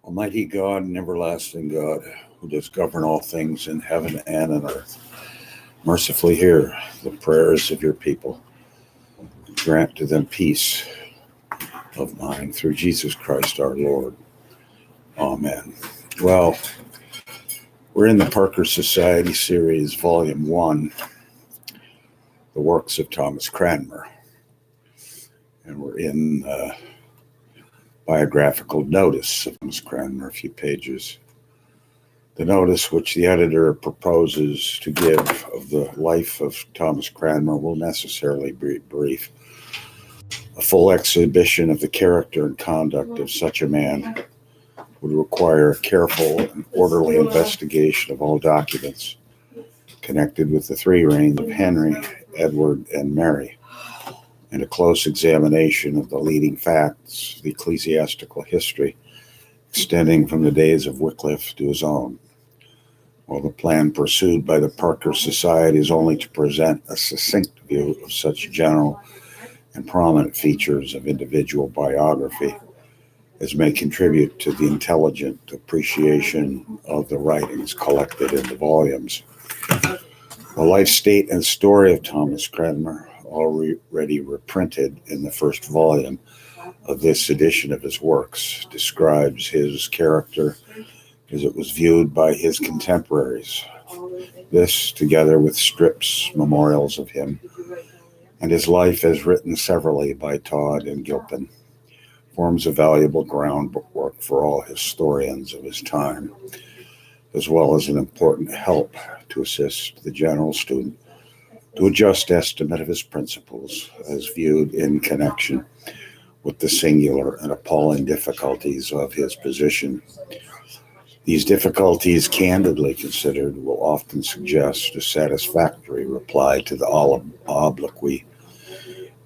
Almighty God and everlasting God, who does govern all things in heaven and on earth, mercifully hear the prayers of your people. Grant to them peace of mind through Jesus Christ our Lord. Amen. Well, we're in the Parker Society series, Vol.1, the works of Thomas Cranmer. And we're in Biographical notice of Thomas Cranmer, a few pages. The notice which the editor proposes to give of the life of Thomas Cranmer will necessarily be brief. A full exhibition of the character and conduct of such a man would require a careful and orderly investigation of all documents connected with the three reigns of Henry, Edward, and Mary, and a close examination of the leading facts of the ecclesiastical history extending from the days of Wycliffe to his own. While the plan pursued by the Parker Society is only to present a succinct view of such general and prominent features of individual biography as may contribute to the intelligent appreciation of the writings collected in the volumes. The life, state, and story of Thomas Cranmer, already reprinted in the first volume of this edition of his works, describes his character as it was viewed by his contemporaries. This, together with strips, memorials of him, and his life as written severally by Todd and Gilpin, forms a valuable groundwork for all historians of his time, as well as an important help to assist the general student to a just estimate of his principles as viewed in connection with the singular and appalling difficulties of his position. These difficulties, candidly considered, will often suggest a satisfactory reply to the obloquy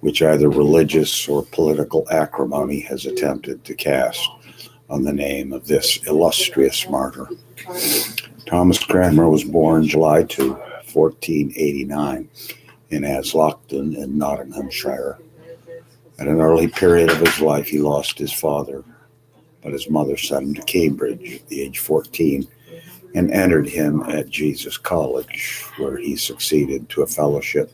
which either religious or political acrimony has attempted to cast on the name of this illustrious martyr. Thomas Cranmer was born July 2, 1489, in Aslockton in Nottinghamshire. At an early period of his life, he lost his father, but his mother sent him to Cambridge at the age 14 and entered him at Jesus College, where he succeeded to a fellowship.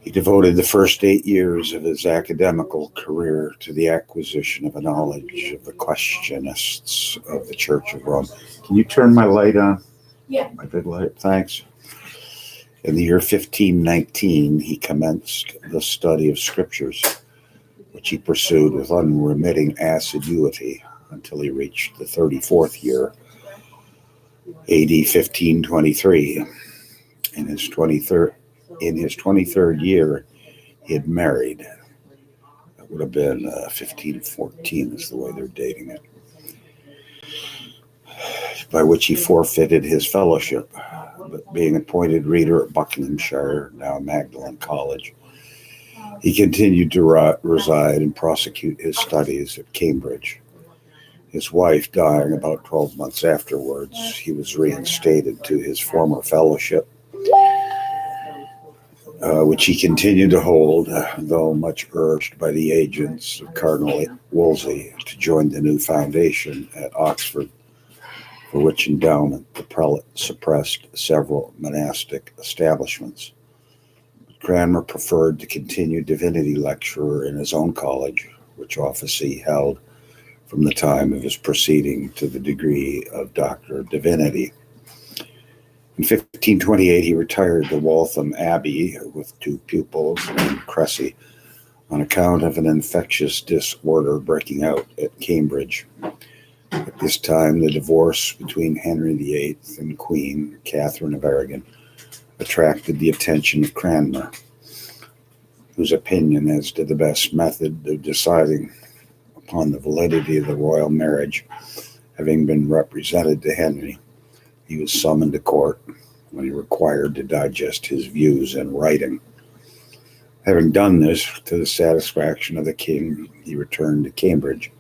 He devoted the first 8 years of his academical career to the acquisition of a knowledge of the questionists of the Church of Rome. Can you turn my light on? Yeah. My big light, thanks. In the year 1519, he commenced the study of scriptures, which he pursued with unremitting assiduity until he reached the 34th year, AD 1523. In his 23rd year, he had married. That would have been 1514 is the way they're dating it, by which he forfeited his fellowship. But being appointed reader at Buckinghamshire, now Magdalen College, he continued to reside and prosecute his studies at Cambridge. His wife dying about 12 months afterwards, he was reinstated to his former fellowship, which he continued to hold, though much urged by the agents of Cardinal Wolsey to join the new foundation at Oxford, for which endowment the prelate suppressed several monastic establishments. Cranmer preferred to continue divinity lecturer in his own college, which office he held from the time of his proceeding to the degree of Doctor of Divinity. In 1528, he retired to Waltham Abbey with 2 pupils named Cressy on account of an infectious disorder breaking out at Cambridge. At this time, the divorce between Henry VIII and Queen Catherine of Aragon attracted the attention of Cranmer, whose opinion as to the best method of deciding upon the validity of the royal marriage having been represented to Henry, he was summoned to court when he required to digest his views in writing. Having done this to the satisfaction of the king, he returned to Cambridge,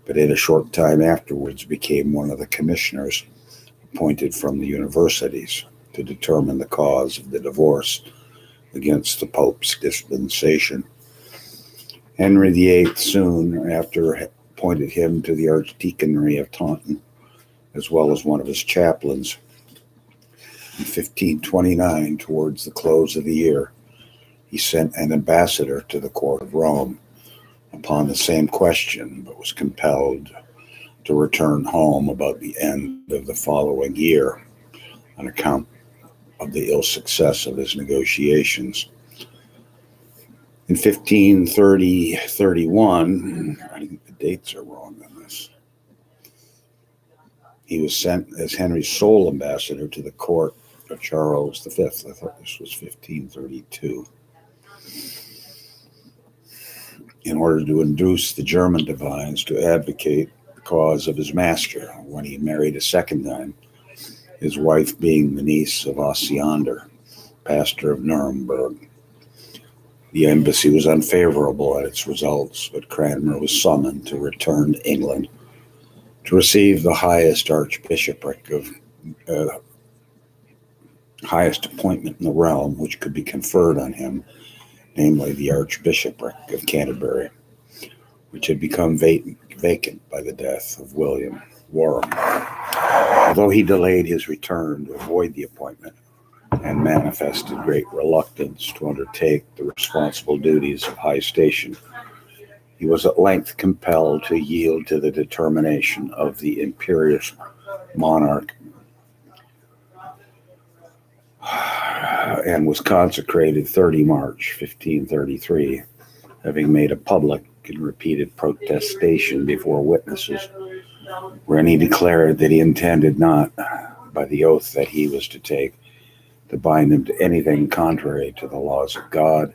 but in a short time afterwards became one of the commissioners appointed from the universities to determine the cause of the divorce against the Pope's dispensation. Henry VIII soon after appointed him to the archdeaconry of Taunton, as well as one of his chaplains. In 1529, towards the close of the year, he sent an ambassador to the court of Rome upon the same question, but was compelled to return home about the end of the following year on account of the ill success of his negotiations. In 1530-31, I think the dates are wrong on this, he was sent as Henry's sole ambassador to the court of Charles V. I thought this was 1532. In order to induce the German divines to advocate the cause of his master when he married a second time, his wife being the niece of Osiander, pastor of Nuremberg. The embassy was unfavorable at its results, but Cranmer was summoned to return to England to receive the highest archbishopric of highest appointment in the realm which could be conferred on him, namely the Archbishopric of Canterbury, which had become vacant by the death of William Warham. Although he delayed his return to avoid the appointment and manifested great reluctance to undertake the responsible duties of high station, he was at length compelled to yield to the determination of the imperious monarch and was consecrated 30 March 1533, having made a public and repeated protestation before witnesses, wherein he declared that he intended not, by the oath that he was to take, to bind him to anything contrary to the laws of God,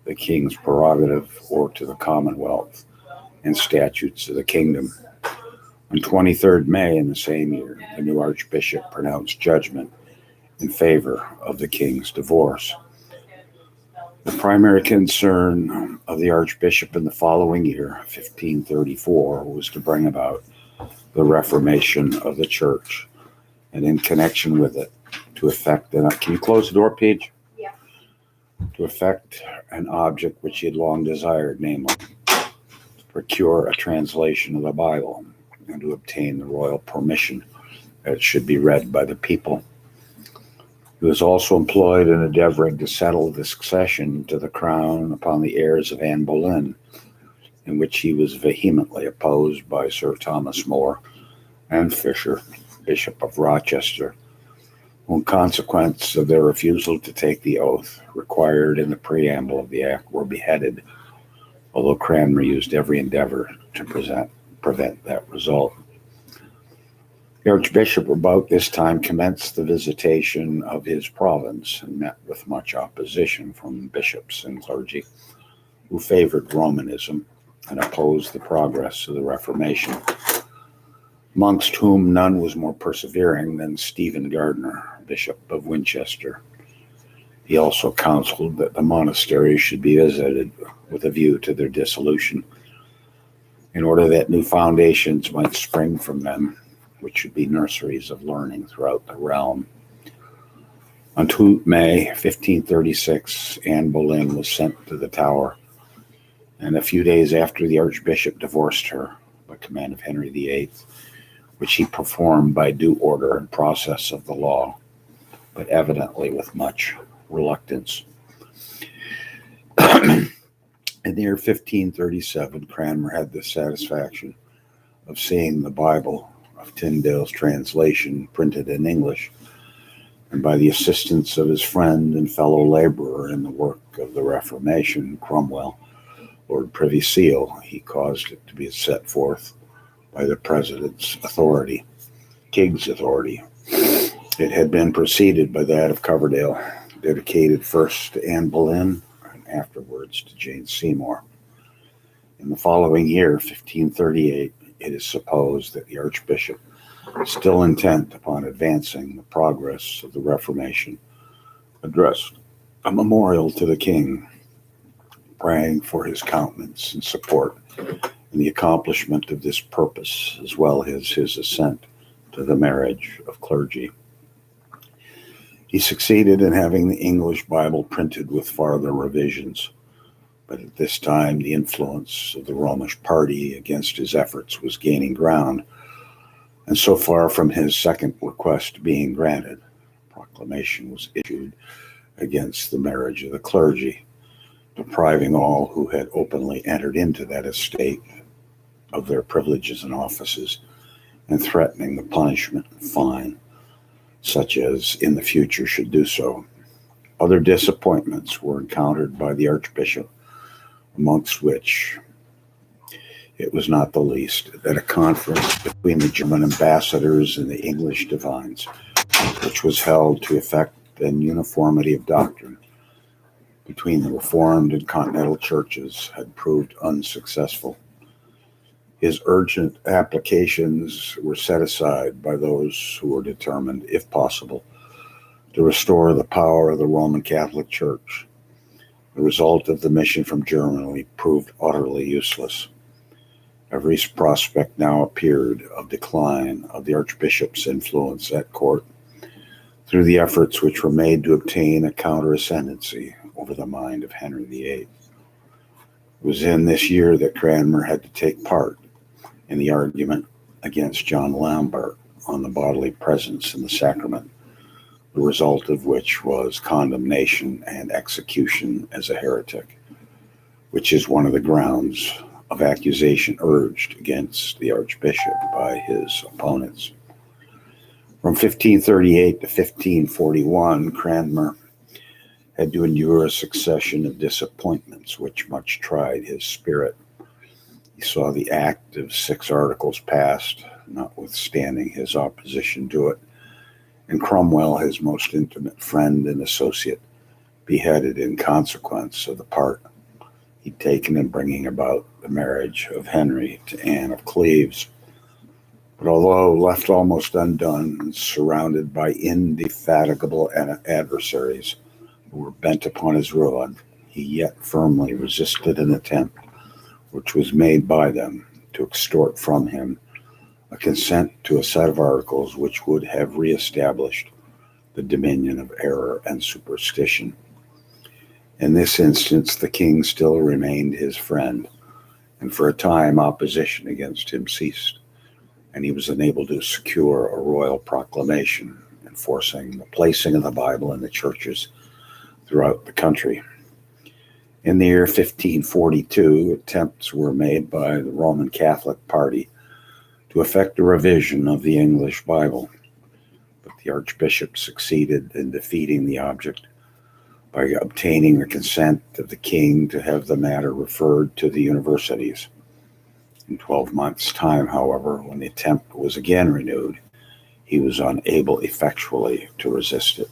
the king's prerogative, or to the commonwealth and statutes of the kingdom. On 23rd May in the same year, the new archbishop pronounced judgment in favor of the king's divorce. The primary concern of the archbishop in the following year, 1534, was to bring about the reformation of the church, and in connection with it, to effect an... Can you close the door, Paige? Yeah. To effect an object which he had long desired, namely, to procure a translation of the Bible and to obtain the royal permission that it should be read by the people. He was also employed in endeavoring to settle the succession to the crown upon the heirs of Anne Boleyn, in which he was vehemently opposed by Sir Thomas More and Fisher, Bishop of Rochester, who, in consequence of their refusal to take the oath required in the preamble of the act, were beheaded, although Cranmer used every endeavor to prevent that result. The Archbishop about this time commenced the visitation of his province and met with much opposition from bishops and clergy who favored Romanism and opposed the progress of the Reformation, amongst whom none was more persevering than Stephen Gardiner, Bishop of Winchester. He also counseled that the monasteries should be visited with a view to their dissolution, in order that new foundations might spring from them, which should be nurseries of learning throughout the realm. On 2 May 1536, Anne Boleyn was sent to the Tower, and a few days after the Archbishop divorced her by command of Henry VIII, which he performed by due order and process of the law, but evidently with much reluctance. In the year 1537, Cranmer had the satisfaction of seeing the Bible of Tyndale's translation printed in English, and by the assistance of his friend and fellow laborer in the work of the Reformation, Cromwell, Lord Privy Seal, he caused it to be set forth by the President's authority, King's authority. It had been preceded by that of Coverdale, dedicated first to Anne Boleyn and afterwards to Jane Seymour. In the following year, 1538, it is supposed that the Archbishop, still intent upon advancing the progress of the Reformation, addressed a memorial to the king, praying for his countenance and support in the accomplishment of this purpose, as well as his assent to the marriage of clergy. He succeeded in having the English Bible printed with farther revisions, But at this time, the influence of the Romish party against his efforts was gaining ground, and so far from his second request being granted, a proclamation was issued against the marriage of the clergy, depriving all who had openly entered into that estate of their privileges and offices, and threatening the punishment and fine, such as in the future should do so. Other disappointments were encountered by the Archbishop, amongst which it was not the least that a conference between the German ambassadors and the English divines, which was held to effect an uniformity of doctrine between the Reformed and Continental churches, had proved unsuccessful. His urgent applications were set aside by those who were determined, if possible, to restore the power of the Roman Catholic Church. The result of the mission from Germany proved utterly useless. Every prospect now appeared of decline of the Archbishop's influence at court through the efforts which were made to obtain a counter-ascendancy over the mind of Henry VIII. It was in this year that Cranmer had to take part in the argument against John Lambert on the bodily presence in the sacrament, the result of which was condemnation and execution as a heretic, which is one of the grounds of accusation urged against the Archbishop by his opponents. From 1538 to 1541, Cranmer had to endure a succession of disappointments which much tried his spirit. He saw the Act of 6 Articles passed, notwithstanding his opposition to it, and Cromwell, his most intimate friend and associate, beheaded in consequence of the part he'd taken in bringing about the marriage of Henry to Anne of Cleves. But although left almost undone and surrounded by indefatigable adversaries who were bent upon his ruin, he yet firmly resisted an attempt which was made by them to extort from him a consent to a set of articles which would have reestablished the dominion of error and superstition. In this instance, the king still remained his friend, and for a time opposition against him ceased, and he was enabled to secure a royal proclamation enforcing the placing of the Bible in the churches throughout the country. In the year 1542, attempts were made by the Roman Catholic party to effect a revision of the English Bible, but the Archbishop succeeded in defeating the object by obtaining the consent of the king to have the matter referred to the universities. In 12 months' time, however, when the attempt was again renewed, he was unable effectually to resist it.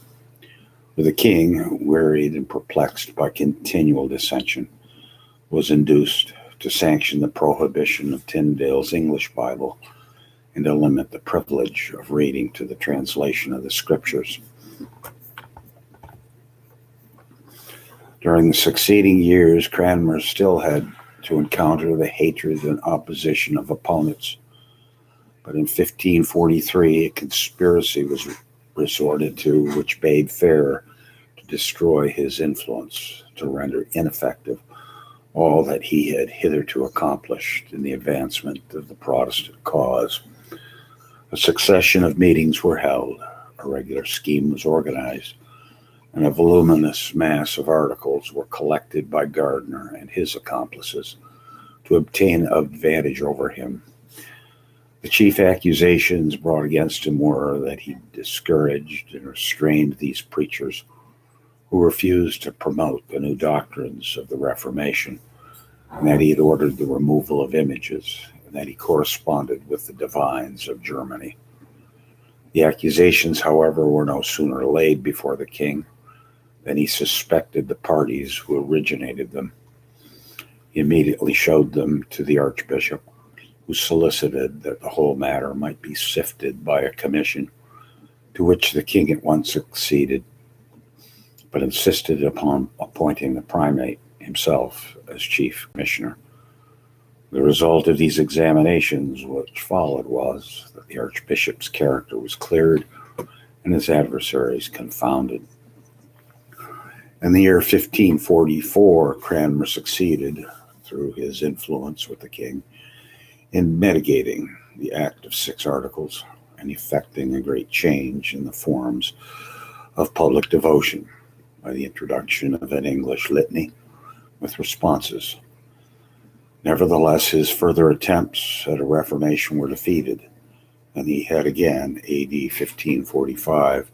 The king, wearied and perplexed by continual dissension, was induced to sanction the prohibition of Tyndale's English Bible and to limit the privilege of reading to the translation of the Scriptures. During the succeeding years, Cranmer still had to encounter the hatred and opposition of opponents. But in 1543, a conspiracy was resorted to which bade fair to destroy his influence, to render ineffective all that he had hitherto accomplished in the advancement of the Protestant cause. A succession of meetings were held, a regular scheme was organized, and a voluminous mass of articles were collected by Gardiner and his accomplices to obtain advantage over him. The chief accusations brought against him were that he discouraged and restrained these preachers who refused to promote the new doctrines of the Reformation, and that he had ordered the removal of images, and that he corresponded with the divines of Germany. The accusations, however, were no sooner laid before the king than he suspected the parties who originated them. He immediately showed them to the Archbishop, who solicited that the whole matter might be sifted by a commission, to which the king at once acceded, but insisted upon appointing the primate himself as chief commissioner. The result of these examinations which followed was that the Archbishop's character was cleared and his adversaries confounded. In the year 1544, Cranmer succeeded, through his influence with the king, in mitigating the Act of 6 Articles and effecting a great change in the forms of public devotion by the introduction of an English litany with responses. Nevertheless, his further attempts at a reformation were defeated, and he had again, AD 1545,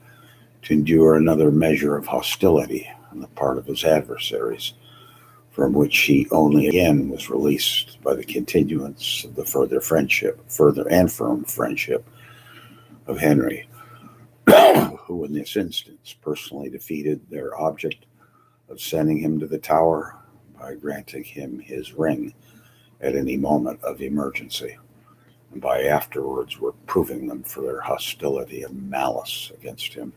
to endure another measure of hostility on the part of his adversaries, from which he only again was released by the continuance of the further and firm friendship of Henry, who in this instance personally defeated their object of sending him to the Tower by granting him his ring at any moment of emergency, and by afterwards reproving them for their hostility and malice against him.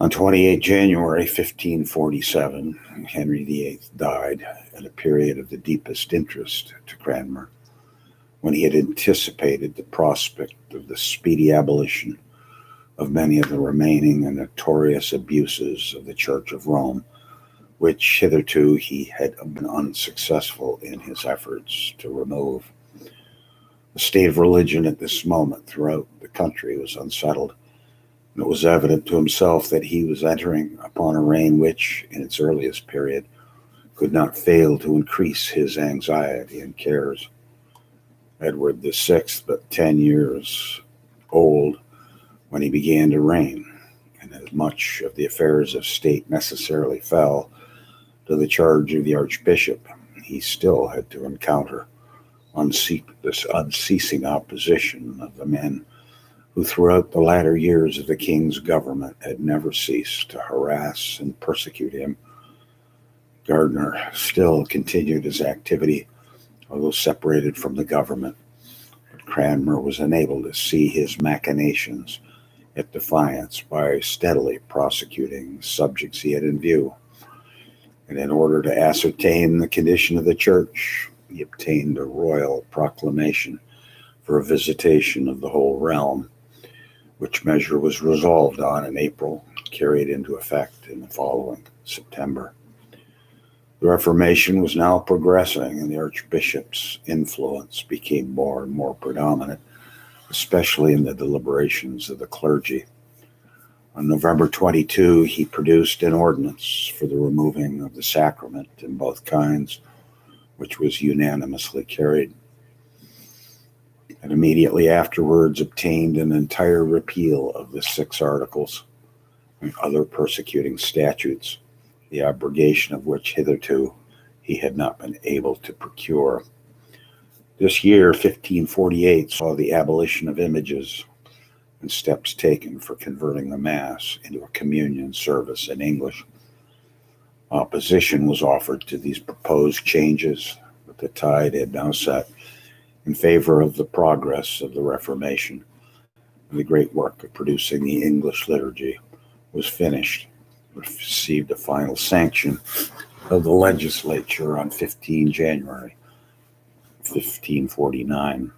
On 28 January 1547, Henry VIII died at a period of the deepest interest to Cranmer, when he had anticipated the prospect of the speedy abolition of many of the remaining and notorious abuses of the Church of Rome, which hitherto he had been unsuccessful in his efforts to remove. The state of religion at this moment throughout the country was unsettled, and it was evident to himself that he was entering upon a reign which, in its earliest period, could not fail to increase his anxiety and cares. Edward VI, but 10 years old when he began to reign, and as much of the affairs of state necessarily fell to the charge of the Archbishop, he still had to encounter this unceasing opposition of the men who throughout the latter years of the king's government had never ceased to harass and persecute him. Gardiner still continued his activity, although separated from the government, but Cranmer was enabled to see his machinations at defiance by steadily prosecuting the subjects he had in view. And in order to ascertain the condition of the church, he obtained a royal proclamation for a visitation of the whole realm, which measure was resolved on in April, carried into effect in the following September. The Reformation was now progressing, and the Archbishop's influence became more and more predominant, especially in the deliberations of the clergy. On November 22, he produced an ordinance for the removing of the sacrament in both kinds, which was unanimously carried, and immediately afterwards obtained an entire repeal of the 6 Articles and other persecuting statutes, the abrogation of which hitherto he had not been able to procure. This year, 1548, saw the abolition of images and steps taken for converting the Mass into a communion service in English. Opposition was offered to these proposed changes, but the tide had now set in favor of the progress of the Reformation, and the great work of producing the English liturgy was finished, received a final sanction of the legislature on 15 January 1549.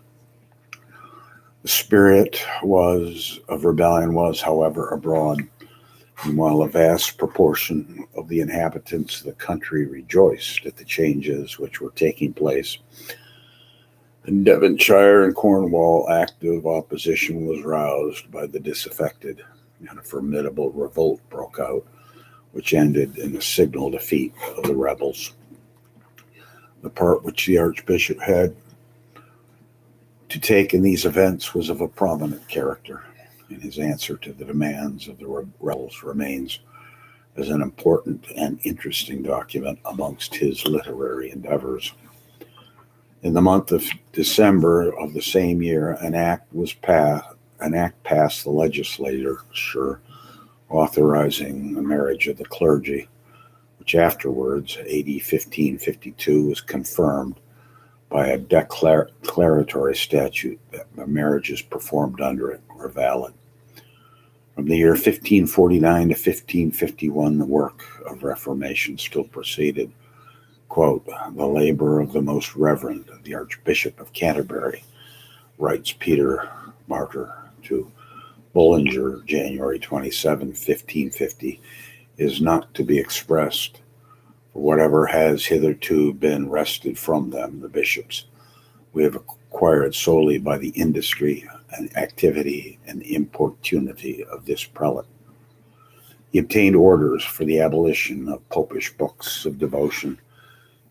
The spirit of rebellion was, however, abroad, and while a vast proportion of the inhabitants of the country rejoiced at the changes which were taking place, in Devonshire and Cornwall, active opposition was roused by the disaffected, and a formidable revolt broke out, which ended in the signal defeat of the rebels. The part which the Archbishop had to take in these events was of a prominent character, and his answer to the demands of the rebels remains as an important and interesting document amongst his literary endeavors. In the month of December of the same year, an act passed the legislature authorizing the marriage of the clergy, which afterwards, AD 1552, was confirmed by a declaratory statute that the marriages performed under it were valid. From the year 1549 to 1551, the work of Reformation still proceeded. Quote, "The labor of the most reverend, the Archbishop of Canterbury," writes Peter Martyr to Boleyn, January 27, 1550, is not to be expressed, for whatever has hitherto been wrested from them, the bishops, we have acquired solely by the industry and activity and the importunity of this prelate. He obtained orders for the abolition of popish books of devotion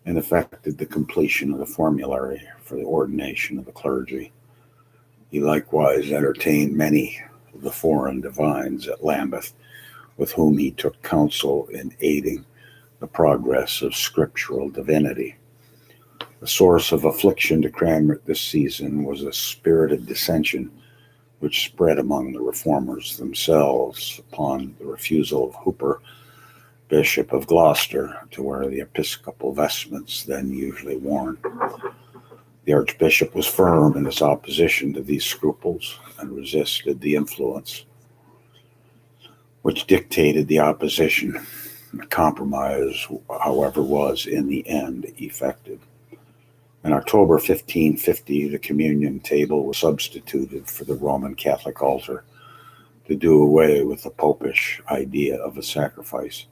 and effected the completion of the formulary for the ordination of the clergy. He likewise entertained many of the foreign divines at Lambeth, with whom he took counsel in aiding the progress of scriptural divinity. The source of affliction to Cranmer this season was a spirited dissension which spread among the reformers themselves upon the refusal of Hooper, Bishop of Gloucester, to wear the episcopal vestments then usually worn. The Archbishop was firm in his opposition to these scruples and resisted the influence which dictated the opposition. The compromise, however, was in the end effective. In October 1550, the communion table was substituted for the Roman Catholic altar to do away with the popish idea of a sacrifice.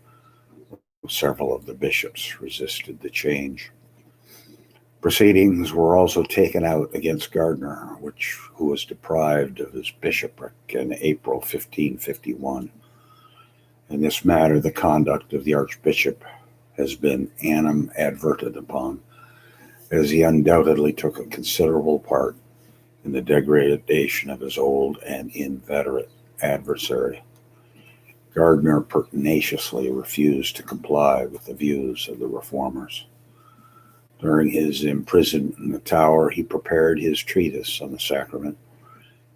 Several of the bishops resisted the change. Proceedings were also taken out against Gardiner, who was deprived of his bishopric in April 1551. In this matter, the conduct of the Archbishop has been animadverted upon, as he undoubtedly took a considerable part in the degradation of his old and inveterate adversary. Gardiner pertinaciously refused to comply with the views of the reformers. During his imprisonment in the Tower, he prepared his treatise on the sacrament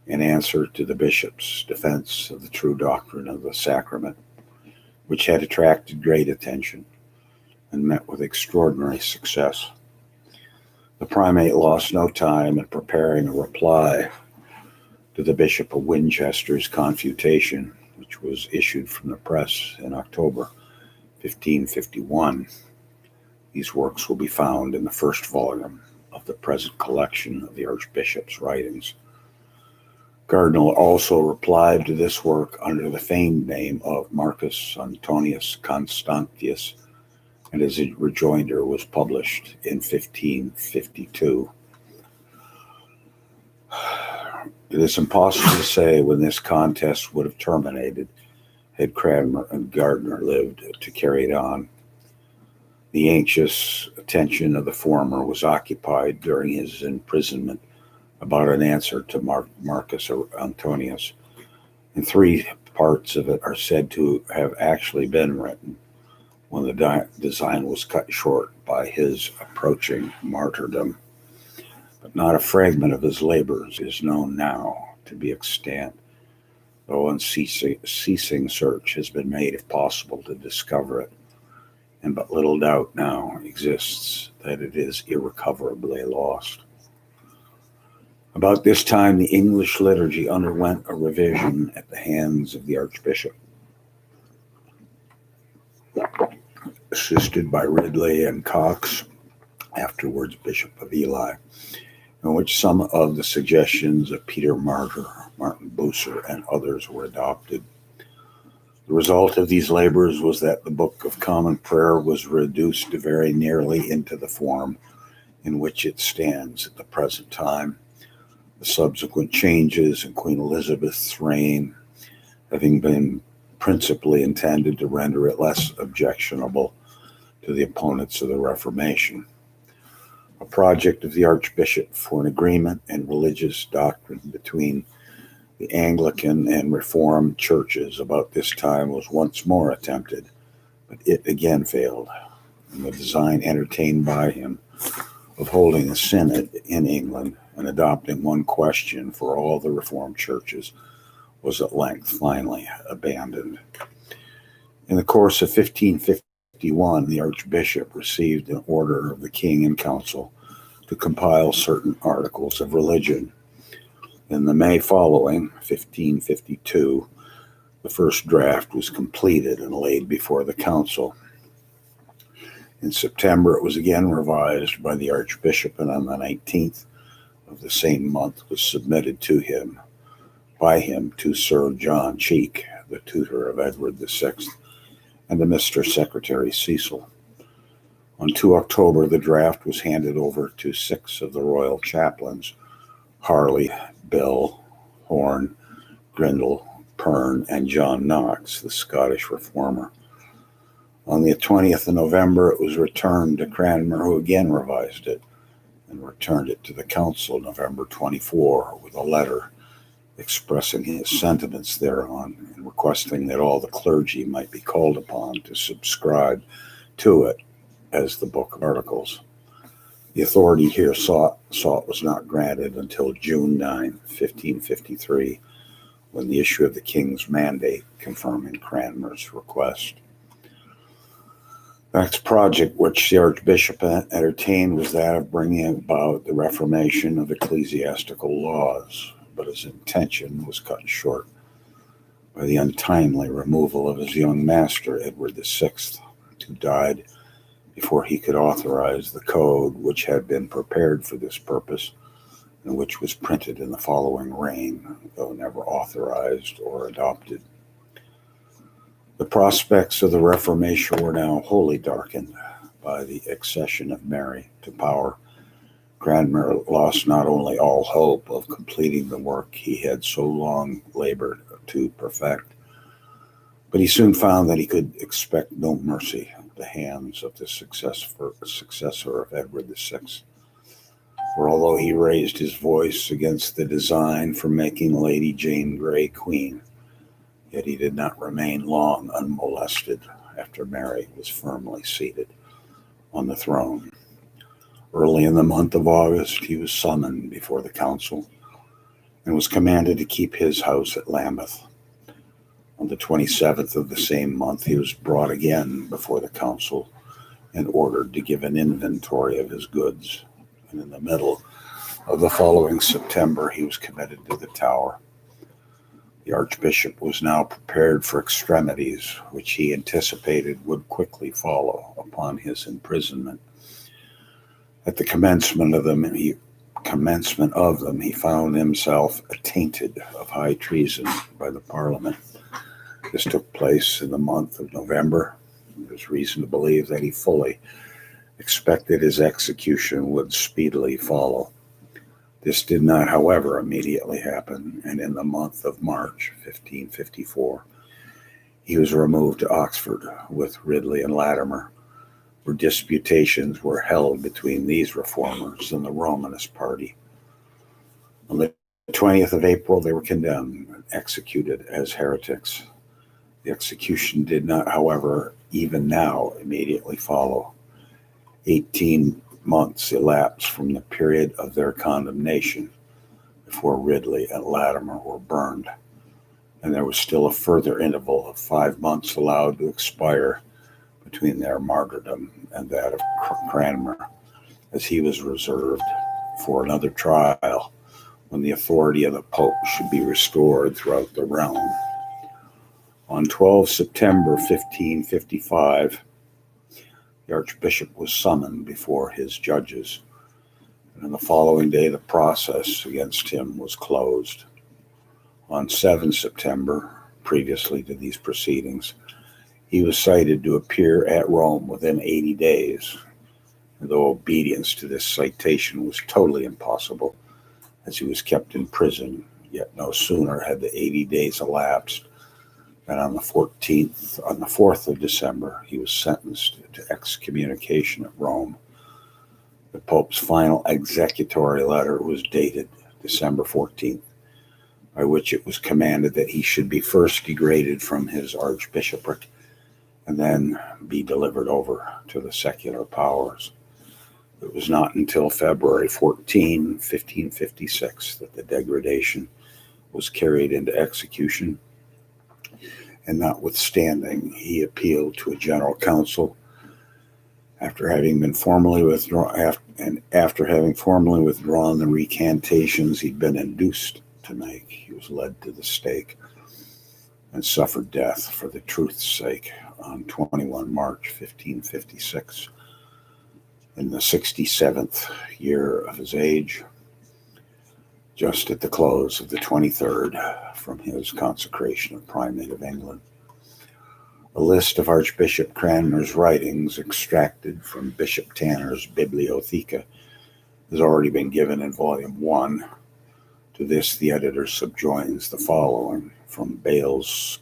in answer to the bishop's defense of the true doctrine of the sacrament, which had attracted great attention and met with extraordinary success. The primate lost no time in preparing a reply to the Bishop of Winchester's confutation, which was issued from the press in October 1551. These works will be found in the first volume of the present collection of the Archbishop's writings. Gardiner also replied to this work under the feigned name of Marcus Antonius Constantius, and his rejoinder was published in 1552. It is impossible to say when this contest would have terminated had Cranmer and Gardiner lived to carry it on. The anxious attention of the former was occupied during his imprisonment about an answer to Marcus Antonius, and 3 parts of it are said to have actually been written when the design was cut short by his approaching martyrdom. But not a fragment of his labors is known now to be extant, though unceasing search has been made, if possible, to discover it, and but little doubt now exists that it is irrecoverably lost. About this time, the English liturgy underwent a revision at the hands of the Archbishop, assisted by Ridley and Cox, afterwards Bishop of Ely, in which some of the suggestions of Peter Martyr, Martin Bucer, and others were adopted. The result of these labors was that the Book of Common Prayer was reduced very nearly into the form in which it stands at the present time, the subsequent changes in Queen Elizabeth's reign having been principally intended to render it less objectionable to the opponents of the Reformation. A project of the Archbishop for an agreement in religious doctrine between the Anglican and Reformed churches about this time was once more attempted, but it again failed, and the design entertained by him of holding a synod in England and adopting one question for all the Reformed churches was at length finally abandoned. In the course of 1551, the Archbishop received an order of the King and Council to compile certain articles of religion. In the May following, 1552, the first draft was completed and laid before the Council. In September, it was again revised by the Archbishop, and on the 19th of the same month was submitted by him to Sir John Cheek, the tutor of Edward VI, and to Mr. Secretary Cecil. On 2 October, the draft was handed over to 6 of the royal chaplains, Harley, Bill, Horne, Grindal, Pern, and John Knox, the Scottish reformer. On the 20th of November, it was returned to Cranmer, who again revised it and returned it to the council November 24 with a letter expressing his sentiments thereon and requesting that all the clergy might be called upon to subscribe to it as the Book of Articles. The authority here sought was not granted until June 9, 1553, when the issue of the king's mandate confirming Cranmer's request. The next project which the Archbishop entertained was that of bringing about the reformation of ecclesiastical laws, but his intention was cut short by the untimely removal of his young master, Edward VI, who died before he could authorize the code which had been prepared for this purpose and which was printed in the following reign, though never authorized or adopted. The prospects of the Reformation were now wholly darkened by the accession of Mary to power. Cranmer lost not only all hope of completing the work he had so long labored to perfect, but he soon found that he could expect no mercy at the hands of the successor of Edward VI. For although he raised his voice against the design for making Lady Jane Grey queen, yet he did not remain long unmolested after Mary was firmly seated on the throne. Early in the month of August, he was summoned before the council and was commanded to keep his house at Lambeth. On the 27th of the same month, he was brought again before the council and ordered to give an inventory of his goods. And in the middle of the following September, he was committed to the Tower. The Archbishop was now prepared for extremities, which he anticipated would quickly follow upon his imprisonment. At the commencement of them, he found himself attainted of high treason by the Parliament. This took place in the month of November. There's reason to believe that he fully expected his execution would speedily follow. This did not, however, immediately happen, and in the month of March, 1554, he was removed to Oxford with Ridley and Latimer, where disputations were held between these reformers and the Romanist party. On the 20th of April, they were condemned and executed as heretics. The execution did not, however, even now immediately follow. 18 months elapsed from the period of their condemnation before Ridley and Latimer were burned, and there was still a further interval of 5 months allowed to expire between their martyrdom and that of Cranmer, as he was reserved for another trial when the authority of the Pope should be restored throughout the realm. On 12 September 1555, the Archbishop was summoned before his judges, and on the following day the process against him was closed. On 7 September, previously to these proceedings, he was cited to appear at Rome within 80 days, and though obedience to this citation was totally impossible, as he was kept in prison, yet no sooner had the 80 days elapsed than on the 4th of December, he was sentenced to excommunication at Rome. The Pope's final executory letter was dated December 14th, by which it was commanded that he should be first degraded from his archbishopric and then be delivered over to the secular powers. It was not until February 14, 1556, that the degradation was carried into execution, and notwithstanding he appealed to a general council, after having formally withdrawn the recantations he'd been induced to make, he was led to the stake and suffered death for the truth's sake on 21 March 1556, in the 67th year of his age, just at the close of the 23rd from his consecration of Primate of England. A list of Archbishop Cranmer's writings extracted from Bishop Tanner's Bibliotheca has already been given in Vol.1. To this, the editor subjoins the following from Bales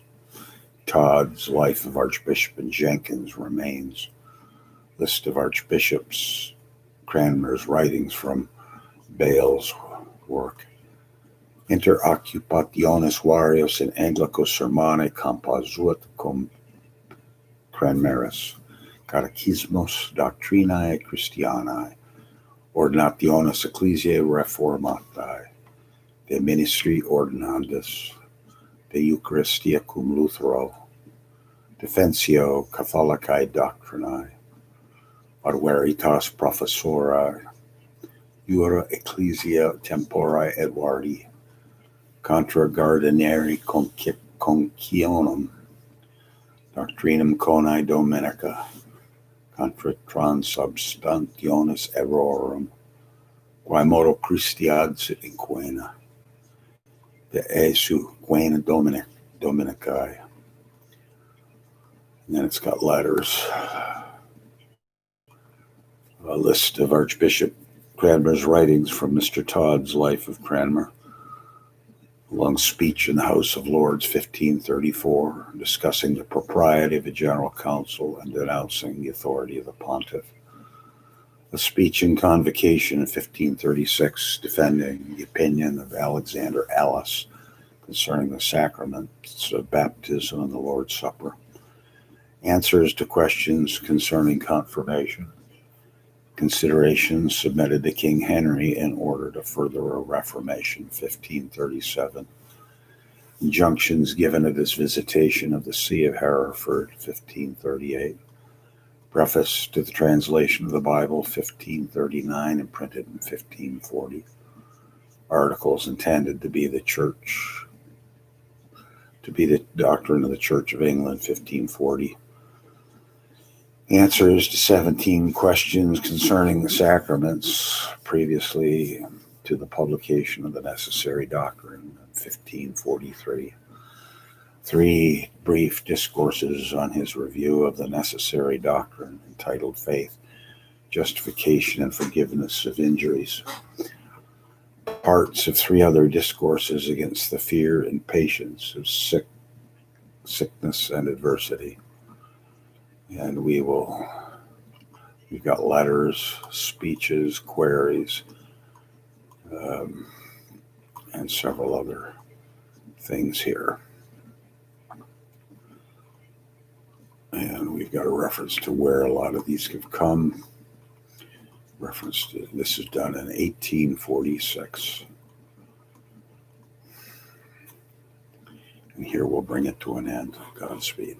Todd's Life of Archbishop and Jenkins Remains. List of Archbishops Cranmer's writings from Bales' work. Inter occupationis varios in Anglico sermone composuit cum Cranmeris, Catechismos Doctrinae Christianae, Ordinationis Ecclesiae Reformatae, De Ministri Ordinandis, De Eucharistia cum Luthero, Defensio Catholicae Doctrinae, Ad Veritas Professora, Jura Ecclesia Tempori Edwardi, Contra Gardineri Concionum, Doctrinum Conae Dominica, Contra Transubstantionis Errorum, Quaemodo Christiad sit inquena, De Esu Quena Dominicae. And then it's got letters. A list of Archbishop Cranmer's writings from Mr. Todd's Life of Cranmer. A long speech in the House of Lords, 1534, discussing the propriety of a general council and denouncing the authority of the pontiff. A speech in Convocation in 1536, defending the opinion of Alexander Alice concerning the sacraments of baptism and the Lord's Supper. Answers to questions concerning confirmation. Considerations submitted to King Henry in order to further a Reformation, 1537. Injunctions given at his visitation of the See of Hereford, 1538. Preface to the translation of the Bible, 1539, and printed in 1540. Articles intended to be the doctrine of the Church of England, 1540. Answers to 17 questions concerning the sacraments previously to the publication of the Necessary Doctrine, 1543. 3 brief discourses on his review of the Necessary Doctrine, entitled Faith, Justification, and Forgiveness of Injuries. Parts of 3 other discourses against the fear and patience of sickness and adversity. And we've got letters, speeches, queries, and several other things here. And we've got a reference to where a lot of these have come. Reference to this is done in 1846. And here we'll bring it to an end. Godspeed.